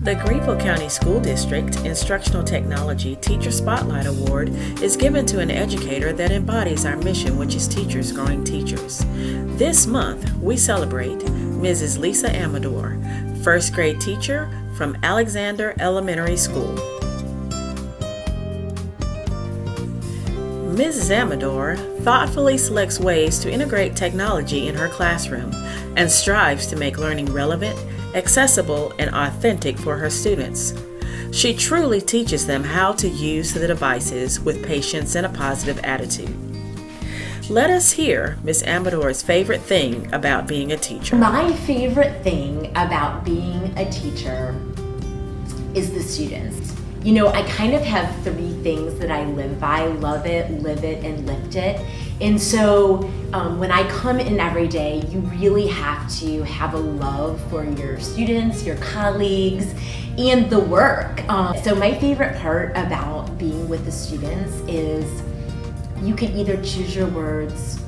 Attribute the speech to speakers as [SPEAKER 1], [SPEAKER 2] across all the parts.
[SPEAKER 1] The Greenville County School District Instructional Technology Teacher Spotlight Award is given to an educator that embodies our mission, which is teachers growing teachers. This month, we celebrate Mrs. Lisa Amador, first grade teacher from Alexander Elementary School. Mrs. Amador thoughtfully selects ways to integrate technology in her classroom and strives to make learning relevant, accessible, and authentic for her students. She truly teaches them how to use the devices with patience and a positive attitude. Let us hear Ms. Amador's favorite thing about being a teacher.
[SPEAKER 2] My favorite thing about being a teacher is the students. You know, I kind of have three things that I live by: love it, live it, and lift it. And so when I come in every day, you really have to have a love for your students, your colleagues, and the work. So my favorite part about being with the students is you can either choose your words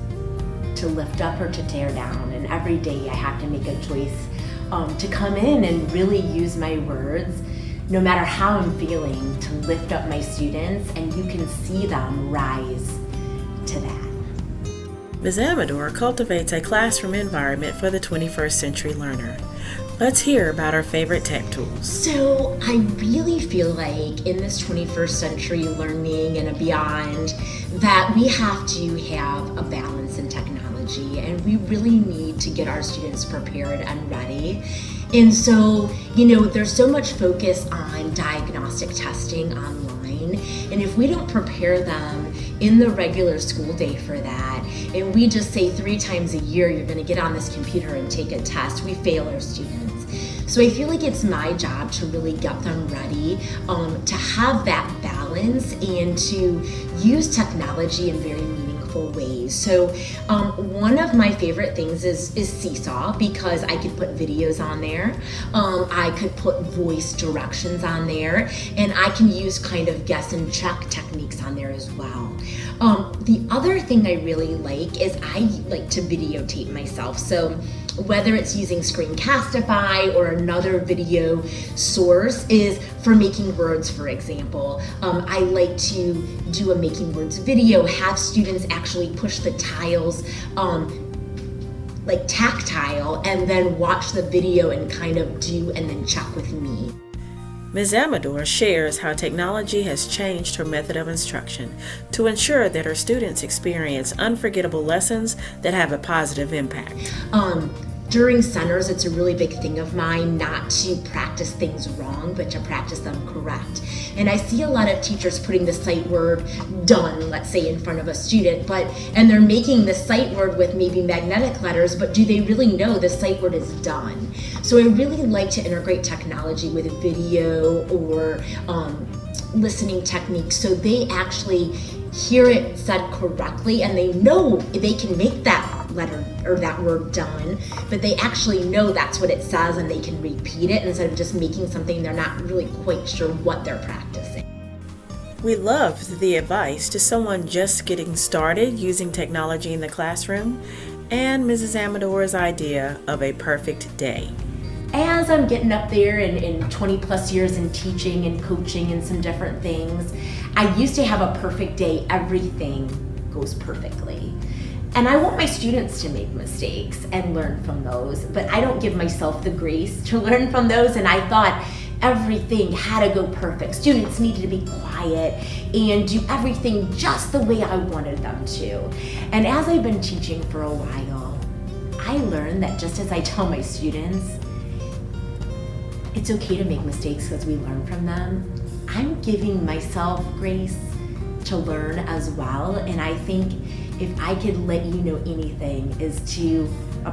[SPEAKER 2] to lift up or to tear down. And every day I have to make a choice to come in and really use my words, no matter how I'm feeling, to lift up my students, and you can see them rise to that.
[SPEAKER 1] Ms. Amador cultivates a classroom environment for the 21st century learner. Let's hear about our favorite tech tools.
[SPEAKER 2] So I really feel like in this 21st century learning and beyond that we have to have a balance in technology, and we really need to get our students prepared and ready. And so, you know, there's so much focus on diagnostic testing online, and if we don't prepare them in the regular school day for that, and we just say 3 times a year you're going to get on this computer and take a test, we fail our students. So I feel like it's my job to really get them ready to have that balance and to use technology in very meaningful ways. So one of my favorite things is Seesaw, because I could put videos on there, I could put voice directions on there, and I can use kind of guess and check techniques on there as well. The other thing I really like is I like to videotape myself. So whether it's using Screencastify or another video source is for making words, for example. I like to do a making words video, have students actually push the tiles like tactile, and then watch the video and kind of do and then check with me.
[SPEAKER 1] Ms. Amador shares how technology has changed her method of instruction to ensure that her students experience unforgettable lessons that have a positive impact.
[SPEAKER 2] During centers, it's a really big thing of mine not to practice things wrong, but to practice them correct. And I see a lot of teachers putting the sight word done, let's say, in front of a student, and they're making the sight word with maybe magnetic letters, but do they really know the sight word is done? So I really like to integrate technology with video or listening techniques so they actually hear it said correctly, and they know they can make that letter or that word done, but they actually know that's what it says and they can repeat it instead of just making something they're not really quite sure what they're practicing.
[SPEAKER 1] We loved the advice to someone just getting started using technology in the classroom and Mrs. Amador's idea of a perfect day.
[SPEAKER 2] As I'm getting up there in 20 plus years in teaching and coaching and some different things, I used to have a perfect day. Everything goes perfectly. And I want my students to make mistakes and learn from those, but I don't give myself the grace to learn from those. And I thought everything had to go perfect. Students needed to be quiet and do everything just the way I wanted them to. And as I've been teaching for a while, I learned that just as I tell my students, it's okay to make mistakes because we learn from them, I'm giving myself grace to learn as well. And I think if I could let you know anything is a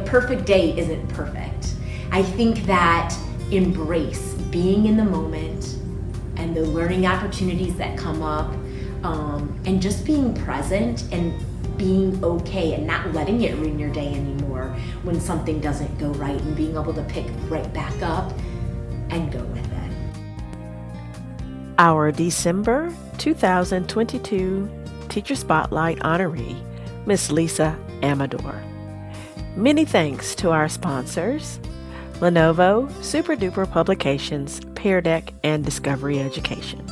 [SPEAKER 2] perfect day isn't perfect. I think that embrace being in the moment and the learning opportunities that come up, and just being present and being okay and not letting it ruin your day anymore when something doesn't go right, and being able to pick right back up and go with it.
[SPEAKER 1] Our December 2022 Teacher Spotlight honoree, Miss Lisa Amador. Many thanks to our sponsors, Lenovo, Super Duper Publications, Pear Deck, and Discovery Education.